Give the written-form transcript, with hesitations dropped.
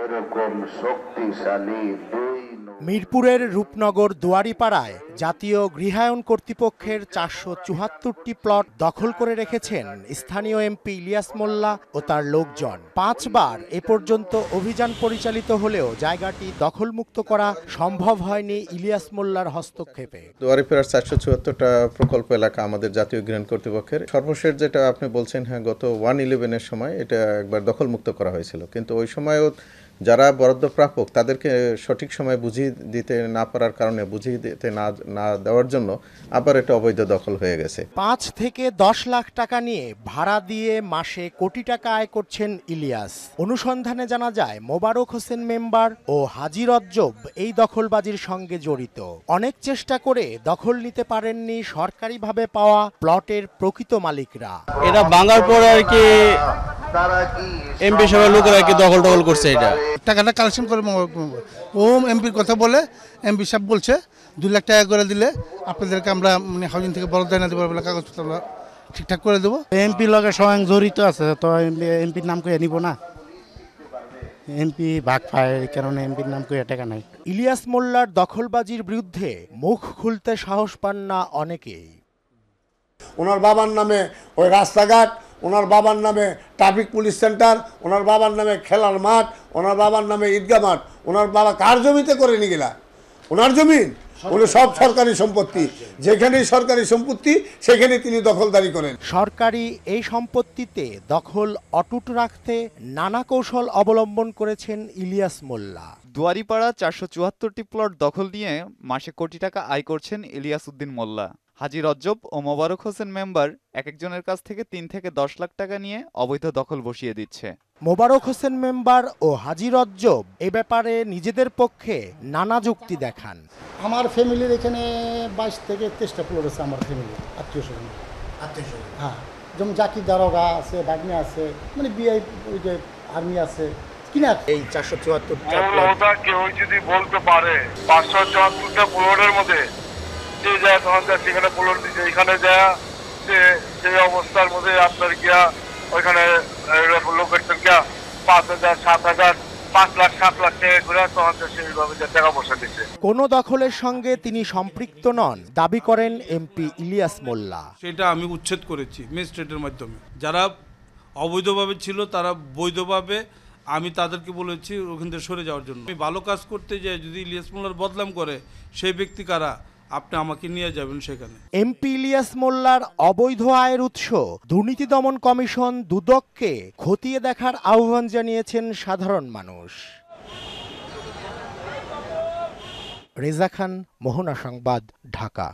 এরকম শক্তিশালী মিরপুরের রূপনগর দুয়ারিপাড়ায় জাতীয় গৃহায়ণ কর্তৃপক্ষের ৪৭৪টি প্লট দখল করে রেখেছেন স্থানীয় এমপি ইলিয়াস মোল্লা ও তার লোকজন। ৫ বার এ পর্যন্ত অভিযান পরিচালিত হলেও জায়গাটি দখলমুক্ত করা সম্ভব হয়নি ইলিয়াস মোল্লার হস্তক্ষেপে। দুয়ারিপাড়ার ৪৭৪টা প্রকল্প এলাকা আমাদের জাতীয় গৃহায়ণ কর্তৃপক্ষের। সর্বশেষ যেটা আপনি বলছেন, হ্যাঁ, গত 1/11-এর সময় এটা একবার দখলমুক্ত করা হয়েছিল, কিন্তু ওই সময়ও যারা বরাদ্দ প্রাপক তাদেরকে সঠিক সময় বুঝিয়ে দিতে না পারার কারণে, বুঝিয়ে দিতে না দেওয়ার জন্য আবার এটা অবৈধ দখল হয়ে গেছে। ৫ থেকে ১০ লাখ টাকা নিয়ে ভাড়া দিয়ে মাসে কোটি টাকা আয় করছেন ইলিয়াস। অনুসন্ধানে জানা যায় মোবারক হোসেন মেম্বার ও হাজী রজ্জব এই দখলবাজির সঙ্গে জড়িত। অনেক চেষ্টা করে দখল নিতে পারেননি সরকারিভাবে পাওয়া প্লটের প্রকৃত মালিকরা। এটা ভাঙার পর আর কি এমপি সাহেবের লোকেরা কি দখল করছে, এটা টাকাটা কালেকশন করে ও এমপির কথা বলে এমপি সাহেব বলছে 2 লাখ টাকা করে দিলে আপনাদেরকে আমরা মানে হাউজিং থেকে বরাদ্দ এনে দেবো, কাগজপত্র আমরা ঠিকঠাক করে দেবো। এমপি লগে স্বয়ং জড়িত আছে, তো এমপির নাম করে নিব না, এমপি ভাগ পায়, এই কারণে এমপির নাম করে টাকা নাই। ইলিয়াস মোল্লার দখলবাজির বিরুদ্ধে মুখ খুলতে সাহস পান না অনেকেই। ওনার বাবার নামে ওই রাস্তাঘাট, ওনার বাবার নামে ট্রাফিক পুলিশ সেন্টার, ওনার বাবার নামে খেলার মাঠ, ওনার বাবার নামে ঈদগাহ মাঠ, ওনার বাবা কার জমিতে করে নিয়ে গেলা? ওনার জমিন, উনি সব সরকারি সম্পত্তি, যেখানেই সরকারি সম্পত্তি সেখানে তিনি দখলদারি করেন। সরকারি এই সম্পত্তিতে দখল অটুট রাখতে নানা কৌশল অবলম্বন করেছেন ইলিয়াস মোল্লা। দুয়ারিপাড়া ৪৭৪টি প্লট দখল নিয়ে মাসে কোটি টাকা আয় করছেন ইলিয়াস উদ্দিন মোল্লা। হাজী রজ্জব ও মোবারক হোসেন মেম্বার এক একজনের কাছ থেকে ৩ থেকে ১০ লাখ টাকা নিয়ে অবৈধ দখল বসিয়ে দিচ্ছে। মোবারক হোসেন মেম্বার ও হাজী রজ্জব এ ব্যাপারে নিজেদের পক্ষে নানা যুক্তি দেখান। আমার ফ্যামিলির এখানে ২২ থেকে ২৩টা প্লট আছে, আমার ফ্যামিলি আত্মীয় স্বজন। হ্যাঁ, যেমন জাকির দারোগা আছে, বাগনি আছে, মানে বিআই ওই যে আর্মি আছে কিনা। এই ৪৭৪টা প্লট কেউ যদি বলতে পারে ৫৭৪টা প্লটের মধ্যে যে যায় তখন সেখানে প্লট দিচ্ছে, এখানে যায় সেই অবস্থার মধ্যে আপনার গিয়া ওইখানে লোকের গিয়া ৫,০০০, ৭,০০০, ৫ লাখ ৭ লাখ টাকা করে তখন সেইভাবে টাকা পয়সা দিচ্ছে। কোন দখলের সঙ্গে তিনি সম্পৃক্ত নন দাবি করেন এমপি ইলিয়াস মোল্লা। সেটা আমি উচ্ছেদ করেছি ম্যাজিস্ট্রেটের মাধ্যমে। যারা অবৈধভাবে ছিল তারা বৈধভাবে, আমি তাদেরকে বলেছি ওখান থেকে সরে যাওয়ার জন্য। আমি ভালো কাজ করতে যাই, যদি ইলিয়াস মোল্লার বদনাম করে সেই ব্যক্তি কারা, আপনি আমাকে নিয়ে যাবেন সেখানে। এমপি ইলিয়াস মোল্লার অবৈধ আয়ের উৎস দুর্নীতি দমন কমিশন দুদককে খতিয়ে দেখার আহ্বান জানিয়েছেন সাধারণ মানুষ। রেজা খান, মোহনা সংবাদ, ঢাকা।